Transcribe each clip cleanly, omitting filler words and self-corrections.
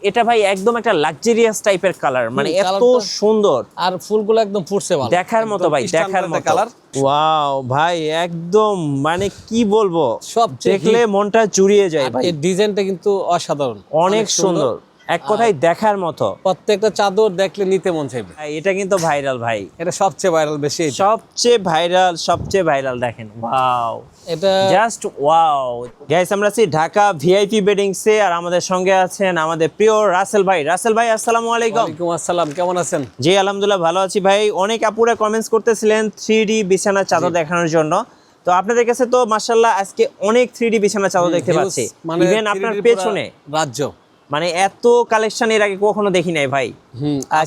এটা ভাই একদম একটা লাক্সারিয়াস টাইপের কালার, মানে এত সুন্দর, আর ফুলগুলো একদম ফুটছে ভালো, দেখার মতো ভাই, দেখার মতো কালার। ওয়াও ভাই, একদম মানে কি বলবো, সব দেখলে মনটা জুড়িয়ে যায় ভাই। এই ডিজাইনটা কিন্তু অসাধারণ, অনেক সুন্দর, এক কথায় দেখার মতো। প্রত্যেকটা চাদর দেখলে নিতে মন চাইবে। এটা কিন্তু ভাইরাল ভাই, এটা সবচেয়ে ভাইরাল, বেশি সবচেয়ে ভাইরাল দেখেন। ওয়াও, এটা জাস্ট ওয়াও। গাইস, আমরা আছি ঢাকা ভিআইপি বেডিংসে, আর আমাদের সঙ্গে আছেন আমাদের প্রিয় রাসেল ভাই। রাসেল ভাই, আসসালামু আলাইকুম। ওয়ালাইকুম আসসালাম, কেমন আছেন? জি আলহামদুলিল্লাহ, ভালো আছি ভাই। অনেক আপুরা কমেন্টস করতেছিলেন 3D বিছানা চাদর দেখানোর জন্য, তো আপনাদের কাছে তো মাশাআল্লাহ আজকে অনেক 3D বিছানা চাদর দেখতে পাচ্ছি। ইভেন আপনার পেছনে রাজ্য, মানে এত কালেকশন এর আগে কখনো দেখি নাই ভাই।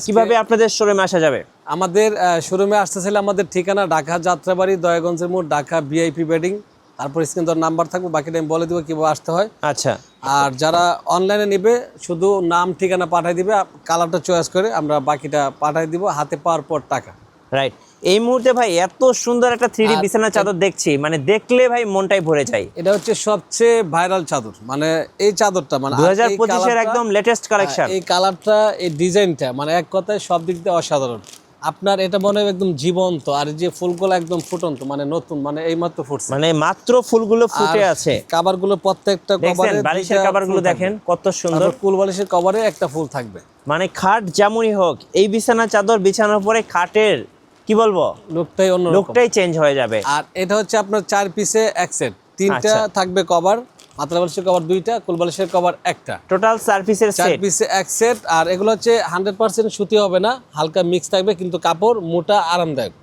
কিভাবে আপনাদের শোরুমে আসা যাবে? আমাদের শোরুমে আসতেছিল, আমাদের ঠিকানা ঢাকা যাত্রাবাড়ি, দয়াগঞ্জের মোড়, ঢাকা ভিআইপি বেডিং। তারপর স্ক্রিন তোর নাম্বার থাকবে, বাকিটা আমি বলে দিব কিভাবে আসতে হয়। আচ্ছা, আর যারা অনলাইনে নেবে শুধু নাম ঠিকানা পাঠিয়ে দিবে, কালারটা চয়েস করে আমরা বাকিটা পাঠিয়ে দিব, হাতে পাওয়ার পর টাকা। রাইট। এই মুহূর্তে ভাই এত সুন্দর একটা 3D বিছানা চাদর দেখছি, মানে দেখলে ভাই মনটাই ভরে যায়। এটা হচ্ছে সবচেয়ে ভাইরাল চাদর, মানে এই চাদরটা মানে 2025 এর একদম লেটেস্ট কালেকশন। এই কালারটা, এই ডিজাইনটা, মানে এক কথায় সব দিক দিয়ে অসাধারণ। আপনার এটা মনে হয় একদম জীবন্ত, আর যে ফুলগুলো একদম ফুটন্ত, মানে নতুন, মানে এইমাত্র ফুটছে, মানে মাত্র ফুলগুলো ফুটে আছে। কভারগুলো প্রত্যেকটা কভারে, বালিশের কভারগুলো দেখেন কত সুন্দর। কুল বালিশের কভারে একটা ফুল থাকবে। মানে খাট যেমনই হোক, এই বিছানা চাদর বিছানোর পরে খাটের কি বলবো, লুকটাই চেঞ্জ হয়ে যাবে। আর এটা হচ্ছে আপনার 4 পিসে এক সেট, 3টা থাকবে কভার, মাথার বালিশের কভার 2টা, কুল বালিশের কভার 1টা, টোটাল 4 পিসের সেট, 4 পিসে এক সেট। আর এগুলো হচ্ছে 100% সুতি হবে না, হালকা মিক্স থাকবে, কিন্তু কাপড় মোটা, আরামদায়ক।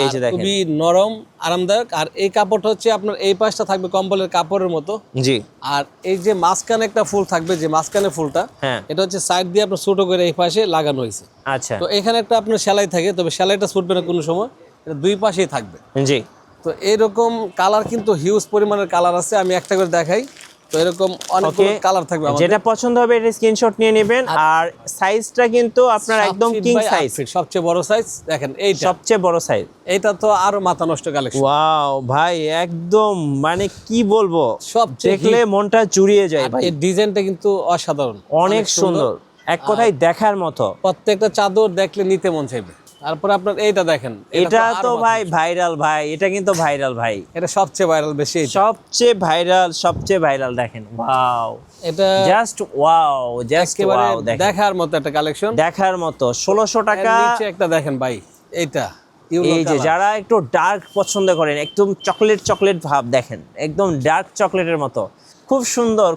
এই যে দেখেন, খুবই নরম, আরামদায়ক। আর এই কাপড়টা হচ্ছে আপনার এই পাশটা থাকবে কম্বলের কাপড়ের মতো। জি। আর এই যে মাঝখানে একটা ফুল থাকবে, যে মাঝখানে ফুলটা, এটা হচ্ছে সাইড দিয়ে আপনার ছোট করে এই পাশে লাগানো হয়েছে। আচ্ছা, তো এখানে একটা আপনার সেলাই থাকে, তবে সেলাইটা ছুটবে না কোনো সময়, এটা দুই পাশেই থাকবে। জি। তো এইরকম কালার কিন্তু হিউজ পরিমাণের কালার আছে, আমি একটা করে দেখাই। তো এরকম অনেকগুলো কালার থাকবে, যেটা পছন্দ হবে এটা স্ক্রিনশট নিয়ে নেবেন। আর সাইজটা কিন্তু আপনার একদম কিং সাইজ, সবচেয়ে বড় সাইজ দেখেন, এইটা সবচেয়ে বড় সাইজ। এইটা তো আরো মাথা নষ্ট কালেকশন। ওয়াও ভাই, একদম মানে কি বলবো, সবচেয়ে দেখলে মনটা জুড়িয়ে যায় ভাই। এই ডিজাইনটা কিন্তু অসাধারণ, অনেক সুন্দর, এক কথায় দেখার মতো। প্রত্যেকটা চাদর দেখলে নিতে মন চাইবে। তারপর আপনার এইটা দেখেন, এটা তো ভাই ভাইরাল ভাই, এটা কিন্তু ভাইরাল ভাই, এটা সবচেয়ে ভাইরাল, বেশি সবচেয়ে ভাইরাল দেখেন। ওয়াও, এটা জাস্ট ওয়াও, একেবারে দেখার মতো একটা কালেকশন, দেখার মতো। 1600 টাকা। নিচে একটা দেখেন ভাই, এইটা এই যে যারা একটু ডার্ক পছন্দ করেন, একদম চকলেট ভাব, দেখেন একদম ডার্ক চকলেটের মতো, খুব সুন্দর।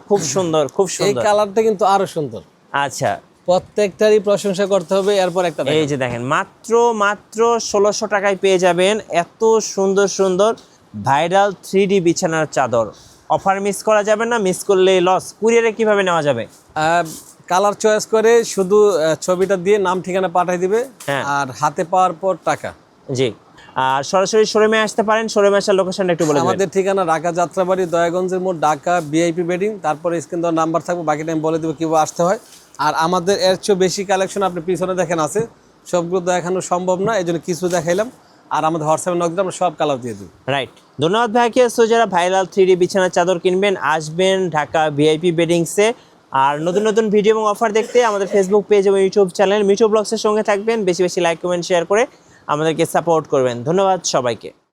এই কালারটা কিন্তু আরো সুন্দর। আচ্ছা, প্রত্যেকটারই প্রশংসা করতে হবে। এরপর একটা এই যে দেখেন, মাত্র 1600 টাকায় পেয়ে যাবেন এত সুন্দর ভাইরাল 3D বিছানার চাদর। অফার মিস করা যাবে না, মিস করলে লস। কুরিয়ারে কিভাবে নেওয়া যাবে? কালার চয়েস করে শুধু ছবিটা দিয়ে নাম ঠিকানা পাঠিয়ে দিবে, আর হাতে পাওয়ার পর টাকা। জি। আর সরাসরি শোরুমে আসতে পারেন। শোরুমে আসার লোকেশনটা একটু বলে দিবেন। আমাদের ঠিকানা ঢাকা যাত্রাবাড়ি, দয়াগঞ্জের মোড়, ঢাকা ভিআইপি বেডিং। তারপরে স্ক্রিন দেওয়ার নাম্বার থাকবে, বাকিটা আমি বলে দেবো কিভাবে আসতে হয়। আর আমাদের এর চেয়ে বেশি কালেকশন আপনি পিছনে দেখেন আছে, সবগুলো দেখানো সম্ভব না, এই জন্য কিছু দেখাইলাম। আর আমাদের হোয়াটসঅ্যাপে নক দিলে আমরা সব কালার দিয়ে দিই। রাইট, ধন্যবাদ ভাইকে। সো যারা ভাইরাল 3D বিছানার চাদর কিনবেন, আসবেন ঢাকা ভিআইপি বেডিংসে। আর নতুন ভিডিও এবং অফার দেখতে আমাদের ফেসবুক পেজ এবং ইউটিউব চ্যানেল মিঠু ব্লগসের সঙ্গে থাকবেন। বেশি লাইক, কমেন্ট, শেয়ার করে আমাদেরকে সাপোর্ট করবেন। ধন্যবাদ সবাইকে।